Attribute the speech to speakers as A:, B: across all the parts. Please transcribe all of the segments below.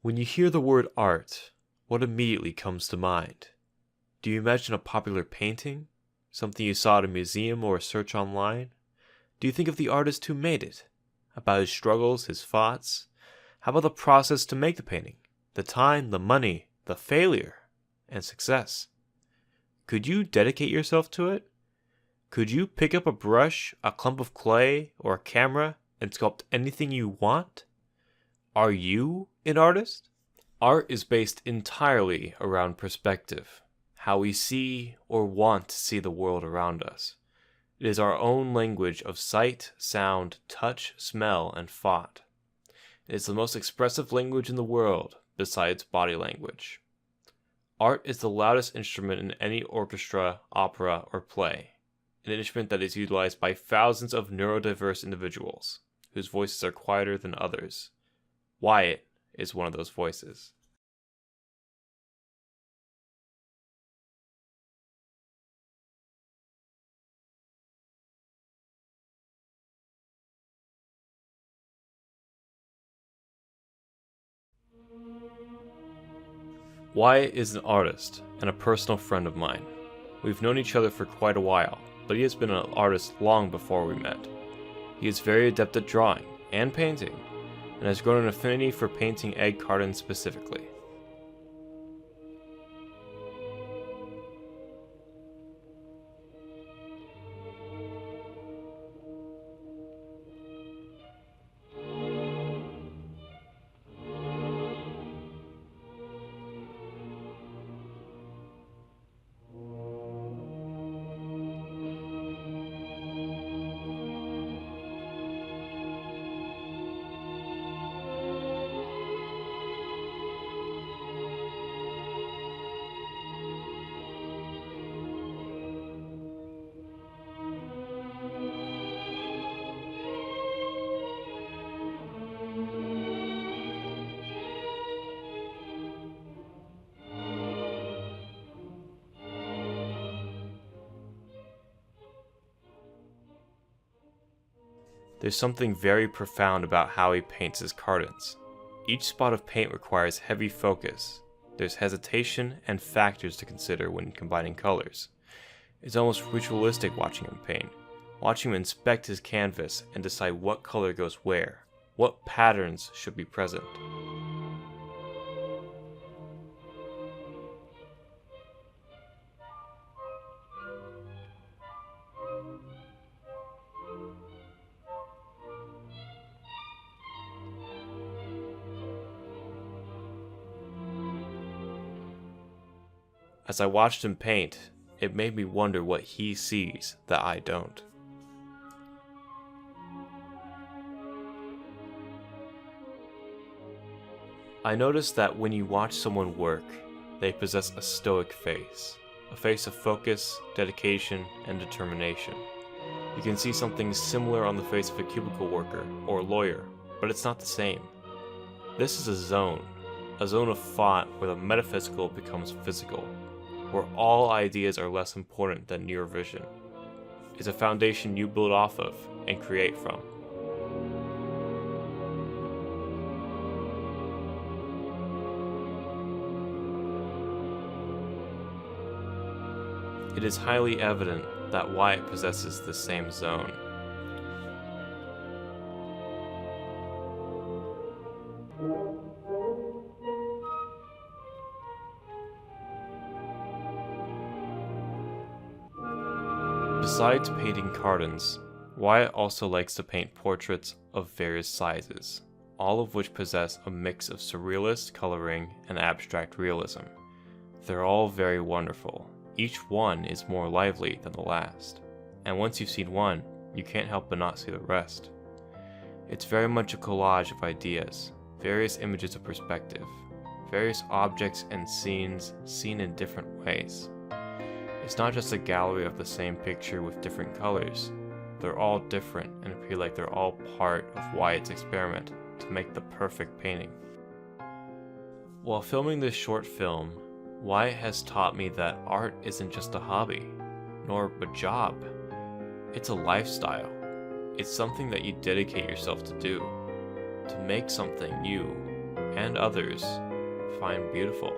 A: When you hear the word art, what immediately comes to mind? Do you imagine a popular painting? Something you saw at a museum or a search online? Do you think of the artist who made it? About his struggles, his thoughts? How about the process to make the painting? The time, the money, the failure, and success? Could you dedicate yourself to it? Could you pick up a brush, a clump of clay, or a camera and sculpt anything you want? Are you an artist? Art is based entirely around perspective, how we see or want to see the world around us. It is our own language of sight, sound, touch, smell, and thought. It is the most expressive language in the world, besides body language. Art is the loudest instrument in any orchestra, opera, or play, an instrument that is utilized by thousands of neurodiverse individuals, whose voices are quieter than others. Wyatt is one of those voices. Wyatt is an artist and a personal friend of mine. We've known each other for quite a while, but he has been an artist long before we met. He is very adept at drawing and painting, and has grown an affinity for painting egg cartons specifically. There's something very profound about how he paints his cartons. Each spot of paint requires heavy focus. There's hesitation and factors to consider when combining colors. It's almost ritualistic watching him paint, watching him inspect his canvas and decide what color goes where, what patterns should be present. As I watched him paint, it made me wonder what he sees that I don't. I noticed that when you watch someone work, they possess a stoic face, a face of focus, dedication, and determination. You can see something similar on the face of a cubicle worker or lawyer, but it's not the same. This is a zone of thought where the metaphysical becomes physical, where all ideas are less important than your vision. It's a foundation you build off of and create from. It is highly evident that Wyatt possesses the same zone. Besides painting cartons, Wyatt also likes to paint portraits of various sizes, all of which possess a mix of surrealist coloring and abstract realism. They're all very wonderful. Each one is more lively than the last, and once you've seen one, you can't help but not see the rest. It's very much a collage of ideas, various images of perspective, various objects and scenes seen in different ways. It's not just a gallery of the same picture with different colors. They're all different and appear like they're all part of Wyatt's experiment to make the perfect painting. While filming this short film, Wyatt has taught me that art isn't just a hobby, nor a job. It's a lifestyle. It's something that you dedicate yourself to do. To make something you and others find beautiful.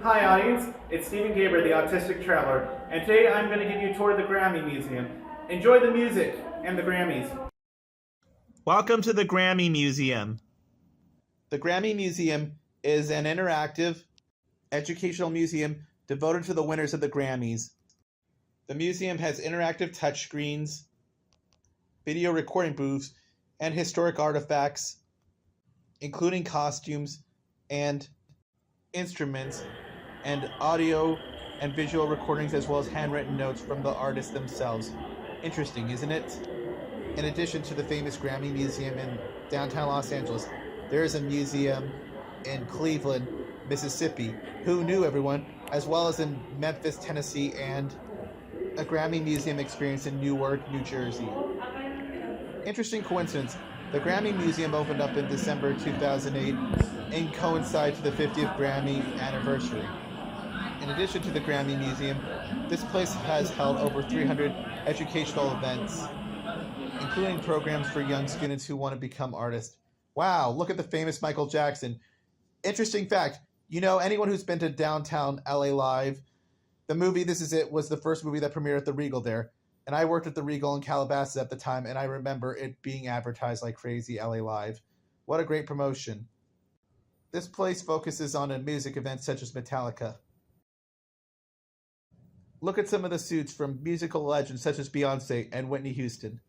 B: Hi audience, it's Stephen Gaiber, the Autistic Traveler, and today I'm going to give you a tour of the Grammy Museum. Enjoy the music and the Grammys.
C: Welcome to the Grammy Museum. The Grammy Museum is an interactive, educational museum devoted to the winners of the Grammys. The museum has interactive touchscreens, video recording booths, and historic artifacts, including costumes and instruments, and audio and visual recordings, as well as handwritten notes from the artists themselves. Interesting, isn't it? In addition to the famous Grammy Museum in downtown Los Angeles, there is a museum in Cleveland, Mississippi. Who knew, everyone? As well as in Memphis, Tennessee, and a Grammy Museum experience in Newark, New Jersey. Interesting coincidence. The Grammy Museum opened up in December 2008 and coincides to the 50th Grammy anniversary. In addition to the Grammy Museum, this place has held over 300 educational events, including programs for young students who want to become artists. Wow, look at the famous Michael Jackson. Interesting fact, you know, anyone who's been to downtown LA Live, the movie This Is It was the first movie that premiered at the Regal there. And I worked at the Regal in Calabasas at the time, and I remember it being advertised like crazy, LA Live. What a great promotion. This place focuses on music events such as Metallica. Look at some of the suits from musical legends such as Beyonce and Whitney Houston.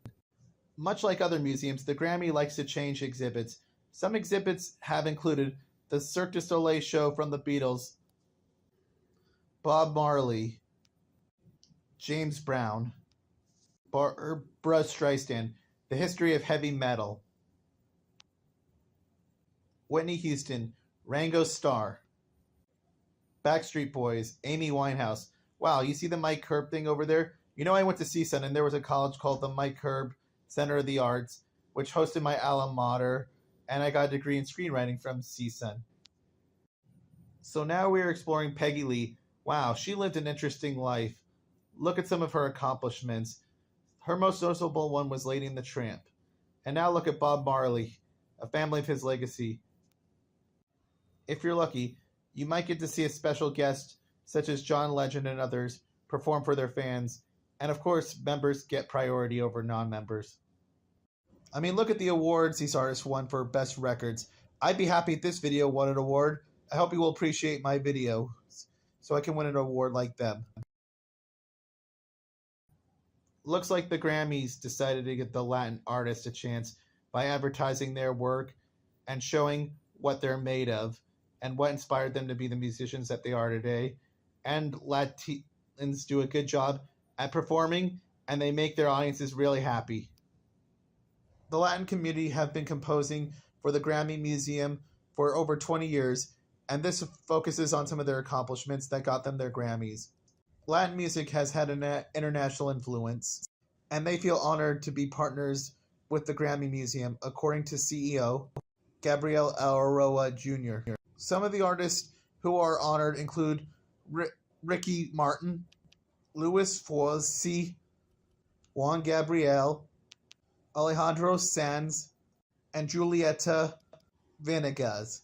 C: Much like other museums, the Grammy likes to change exhibits. Some exhibits have included the Cirque du Soleil show from the Beatles, Bob Marley, James Brown, Barbra Streisand, the history of heavy metal, Whitney Houston, Ringo Starr, Backstreet Boys, Amy Winehouse. Wow, you see the Mike Herb thing over there? You know, I went to CSUN, and there was a college called the Mike Herb Center of the Arts, which hosted my alma mater, and I got a degree in screenwriting from CSUN. So now we're exploring Peggy Lee. Wow, she lived an interesting life. Look at some of her accomplishments. Her most noticeable one was Lady and the Tramp. And now look at Bob Marley, a family of his legacy. If you're lucky, you might get to see a special guest such as John Legend and others perform for their fans. And of course, members get priority over non-members. I mean, look at the awards these artists won for best records. I'd be happy if this video won an award. I hope you will appreciate my video so I can win an award like them. Looks like the Grammys decided to give the Latin artists a chance by advertising their work and showing what they're made of and what inspired them to be the musicians that they are today. And Latins do a good job at performing, and they make their audiences really happy. The Latin community have been composing for the Grammy Museum for over 20 years, and this focuses on some of their accomplishments that got them their Grammys. Latin music has had an international influence, and they feel honored to be partners with the Grammy Museum, according to CEO Gabriel Aroa Jr. Some of the artists who are honored include Ricky Martin, Luis Fonsi, Juan Gabriel, Alejandro Sanz, and Julieta Venegas.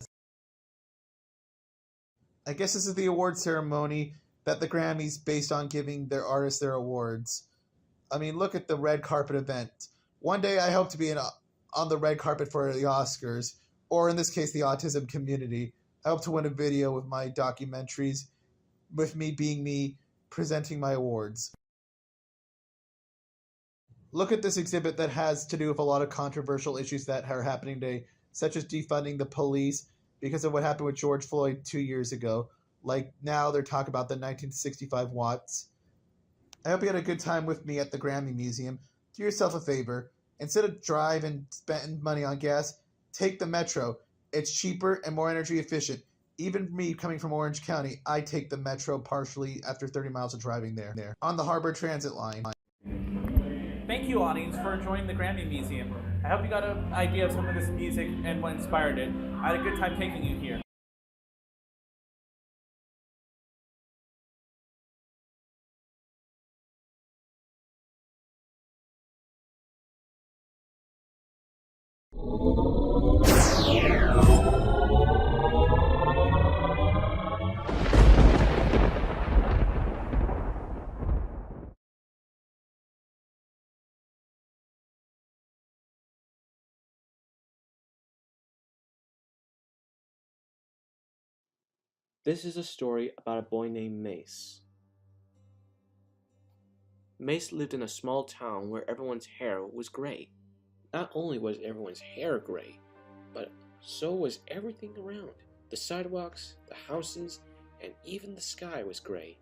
C: I guess this is the award ceremony that the Grammys based on giving their artists their awards. I mean, look at the red carpet event. One day I hope to be on the red carpet for the Oscars, or in this case, the Autism Community. I hope to win a video with my documentaries, with me being me presenting my awards. Look at this exhibit that has to do with a lot of controversial issues that are happening today, such as defunding the police because of what happened with George Floyd 2 years ago. Like now they're talking about the 1965 watts. I hope you had a good time with me at the Grammy Museum. Do yourself a favor. Instead of drive and spend money on gas, take the metro. It's cheaper and more energy efficient. Even me coming from Orange County, I take the metro partially after 30 miles of driving there. On the Harbor Transit line.
B: Thank you, audience, for joining the Grammy Museum. I hope you got an idea of some of this music and what inspired it. I had a good time taking you here.
A: This is a story about a boy named Mace. Mace lived in a small town where everyone's hair was gray. Not only was everyone's hair gray, but so was everything around. The sidewalks, the houses, and even the sky was gray.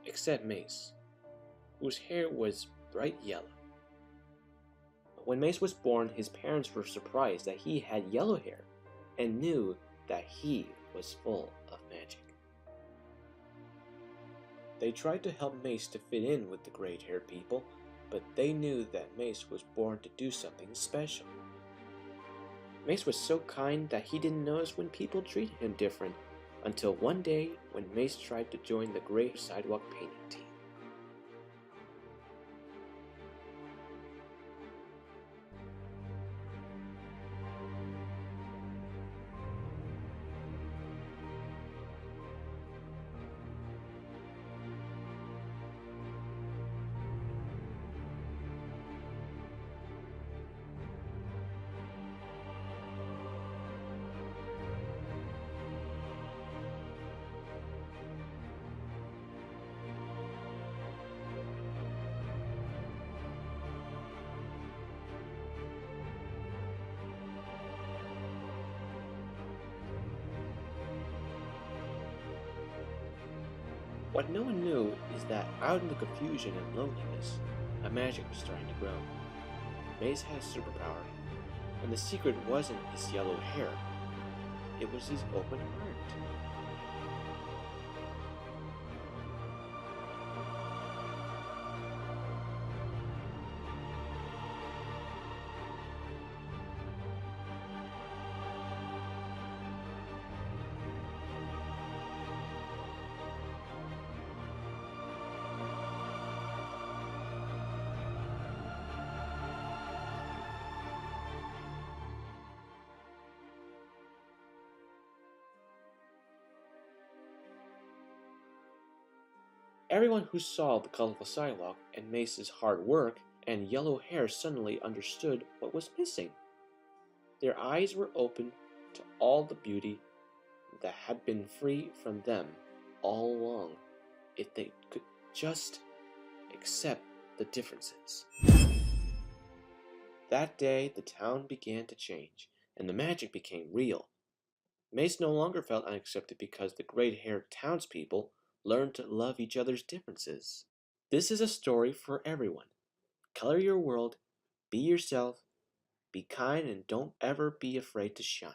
A: Except Mace, whose hair was bright yellow. When Mace was born, his parents were surprised that he had yellow hair and knew that he was full of magic. They tried to help Mace to fit in with the gray-haired people, but they knew that Mace was born to do something special. Mace was so kind that he didn't notice when people treated him different, until one day when Mace tried to join the gray sidewalk painting team. What no one knew is that out in the confusion and loneliness, a magic was starting to grow. Mace had a superpower, and the secret wasn't his yellow hair, it was his open heart. Everyone who saw the colorful sidewalk and Mace's hard work and yellow hair suddenly understood what was missing. Their eyes were open to all the beauty that had been free from them all along, if they could just accept the differences. That day, the town began to change, and the magic became real. Mace no longer felt unaccepted because the gray-haired townspeople learned to love each other's differences. This is a story for everyone. Color your world, be yourself, be kind, and don't ever be afraid to shine.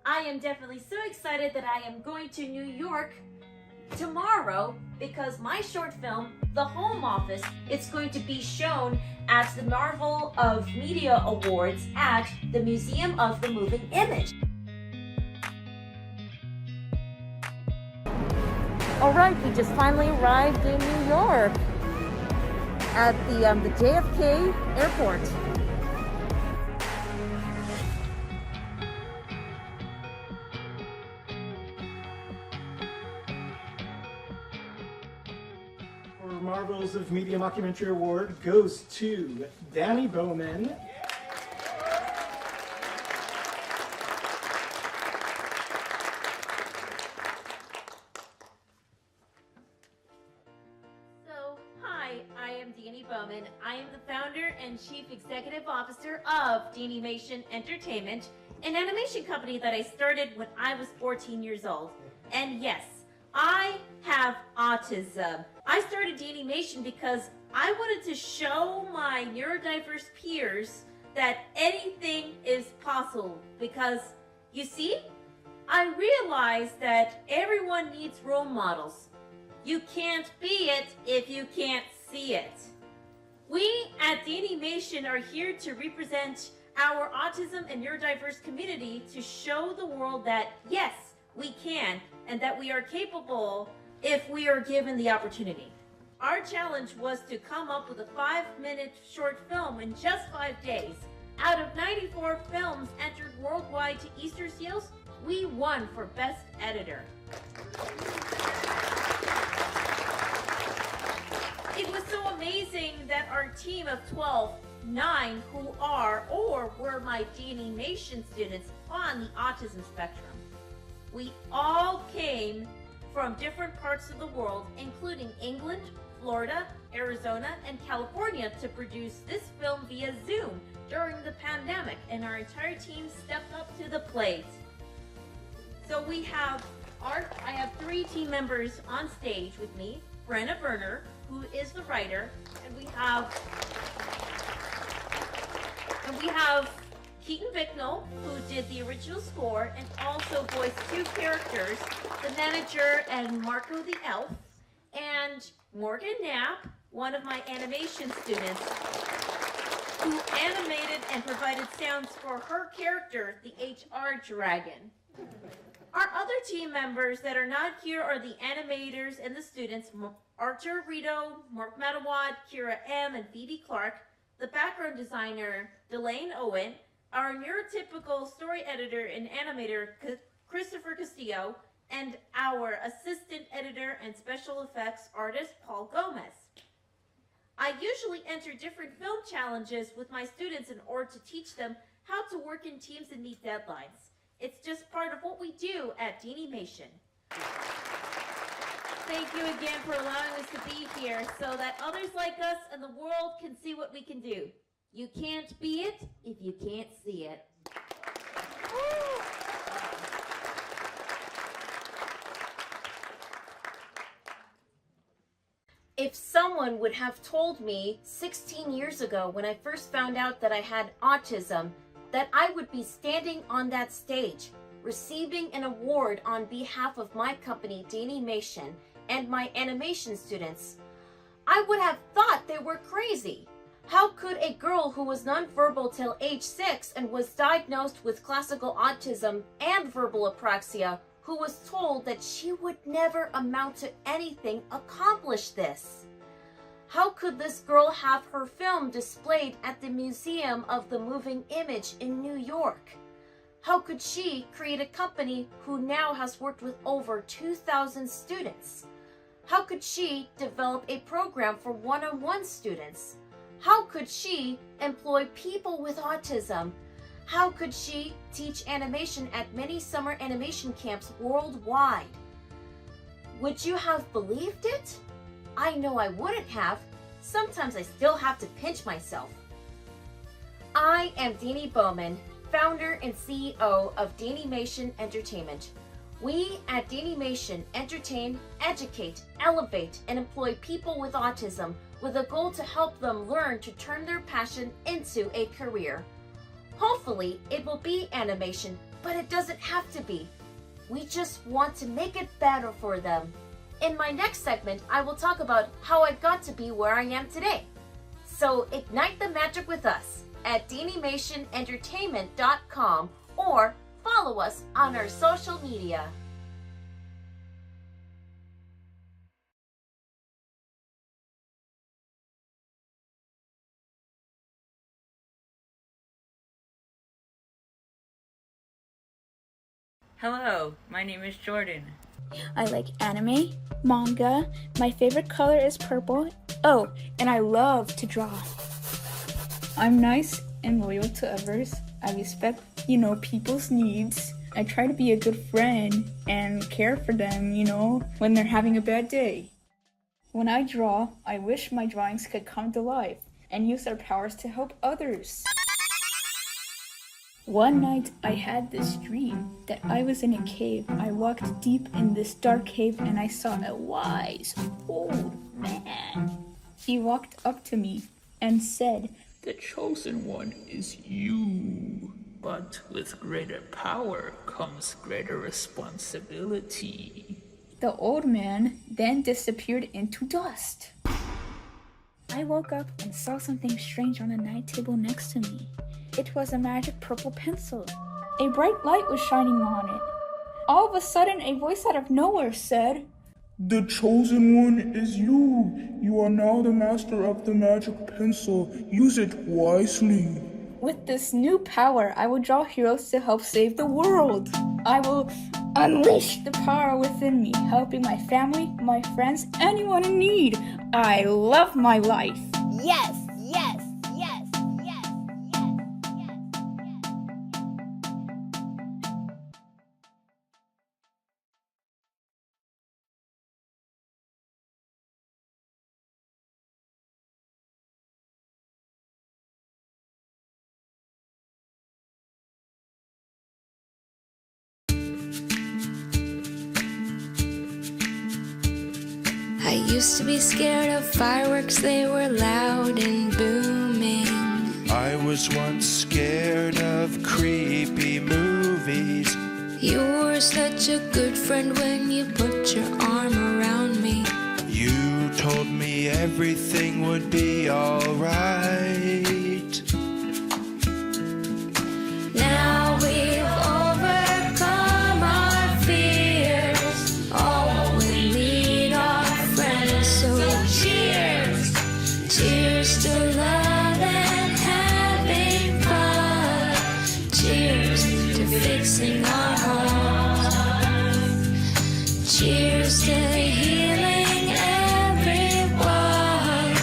D: I am definitely so excited that I am going to New York tomorrow, because my short film, The Home Office, is going to be shown at the Marvel of Media Awards at the Museum of the Moving Image. All right, we just finally arrived in New York at the JFK airport.
E: For Marvels of Media Mockumentary Award goes to Dani Bowman.
D: I am Dani Bowman. I am the founder and chief executive officer of Animation Entertainment, an animation company that I started when I was 14 years old. And yes, I have autism. I started Animation because I wanted to show my neurodiverse peers that anything is possible. Because, you see, I realized that everyone needs role models. You can't be it if you can't see it. We at Animation are here to represent our autism and neurodiverse community to show the world that yes, we can, and that we are capable if we are given the opportunity. Our challenge was to come up with a 5-minute short film in just 5 days. Out of 94 films entered worldwide to Easter seals, we won for Best Editor. It was so amazing that our team of 9 who are or were my Animation students on the autism spectrum. We all came from different parts of the world, including England, Florida, Arizona, and California, to produce this film via Zoom during the pandemic, and our entire team stepped up to the plate. So we have I have 3 team members on stage with me, Brenna Berner, who is the writer, and we have Keaton Bicknell, who did the original score and also voiced 2 characters, the manager and Marco the elf, and Morgan Knapp, one of my animation students, who animated and provided sounds for her character, the HR Dragon. Our other team members that are not here are the animators and the students, Archer Rito, Mark Matawad, Kira M, and Phoebe Clark, the background designer, Delane Owen, our neurotypical story editor and animator, Christopher Castillo, and our assistant editor and special effects artist, Paul Gomez. I usually enter different film challenges with my students in order to teach them how to work in teams and meet deadlines. It's just part of what we do at Animation. Thank you again for allowing us to be here so that others like us and the world can see what we can do. You can't be it if you can't see it. If someone would have told me 16 years ago when I first found out that I had autism, that I would be standing on that stage, receiving an award on behalf of my company, Animation, and my animation students, I would have thought they were crazy. How could a girl who was nonverbal till age 6 and was diagnosed with classical autism and verbal apraxia, who was told that she would never amount to anything, accomplish this? How could this girl have her film displayed at the Museum of the Moving Image in New York? How could she create a company who now has worked with over 2,000 students? How could she develop a program for one-on-one students? How could she employ people with autism? How could she teach animation at many summer animation camps worldwide? Would you have believed it? I know I wouldn't have. Sometimes I still have to pinch myself. I am Dani Bowman, founder and CEO of Animation Entertainment. We at Animation entertain, educate, elevate, and employ people with autism with a goal to help them learn to turn their passion into a career. Hopefully, it will be animation, but it doesn't have to be. We just want to make it better for them. In my next segment, I will talk about how I got to be where I am today. So ignite the magic with us at DanimationEntertainment.com or follow us on our social media.
F: Hello, my name is Jordan.
G: I like anime, manga, my favorite color is purple. Oh, and I love to draw. I'm nice and loyal to others. I respect, people's needs. I try to be a good friend and care for them, when they're having a bad day. When I draw, I wish my drawings could come to life and use their powers to help others. One night, I had this dream that I was in a cave. I walked deep in this dark cave and I saw a wise old man. He walked up to me and said,
H: "The chosen one is you, but with greater power comes greater responsibility."
G: The old man then disappeared into dust. I woke up and saw something strange on the night table next to me. It was a magic purple pencil. A bright light was shining on it. All of a sudden, a voice out of nowhere said,
I: "The chosen one is you. You are now the master of the magic pencil. Use it wisely."
G: With this new power, I will draw heroes to help save the world. I will unleash the power within me, helping my family, my friends, anyone in need. I love my life.
J: Yes, yes, yes, yes, yes, yes, yes.
K: I used to be scared of fireworks, they were loud and booming.
L: I was once scared of creepy movies.
K: You were such a good friend when you put your arm around me.
L: You told me everything would be alright.
K: Now we've overcome our fears. All we need are friends, so cheers. Cheers to love and having fun. Cheers to fixing our hearts. Cheers to healing everyone.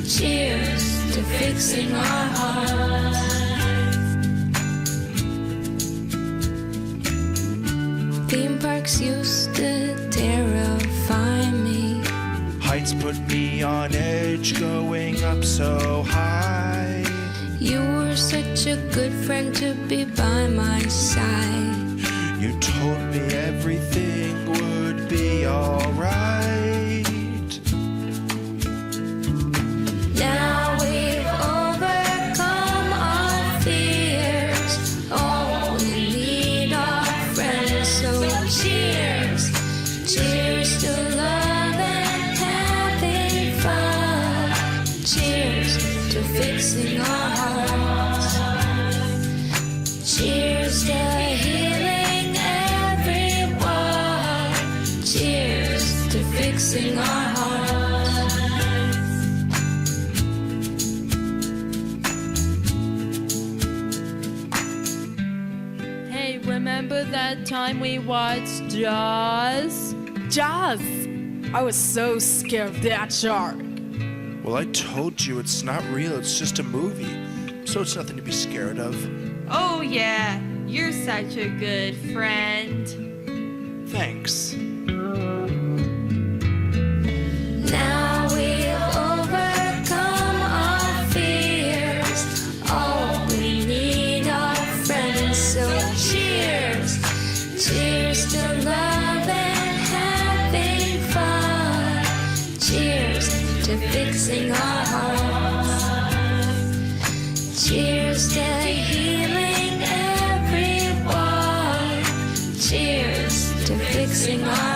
K: Cheers to fixing our hearts. Theme parks used to terrify me.
L: Heights put me on edge, going up so high.
K: You were such a good friend to be by my side.
L: You told me everything would be alright.
K: Now we've overcome our fears. All we need are friends, so cheers. Cheers to love and having fun. Cheers to fixing our hearts. Cheers to healing everyone. Cheers to fixing our hearts.
M: Hey, remember that time we watched Jaws? Jaws! I was so scared of that shark.
L: Well, I told you it's not real, it's just a movie. So it's nothing to be scared of.
M: Oh yeah, you're such a good friend.
L: Thanks.
K: Now we've overcome our fears. All we need are friends, so cheers. Cheers to love and having fun. Cheers to fixing our hearts. Cheers to healing everyone. Cheers to fixing our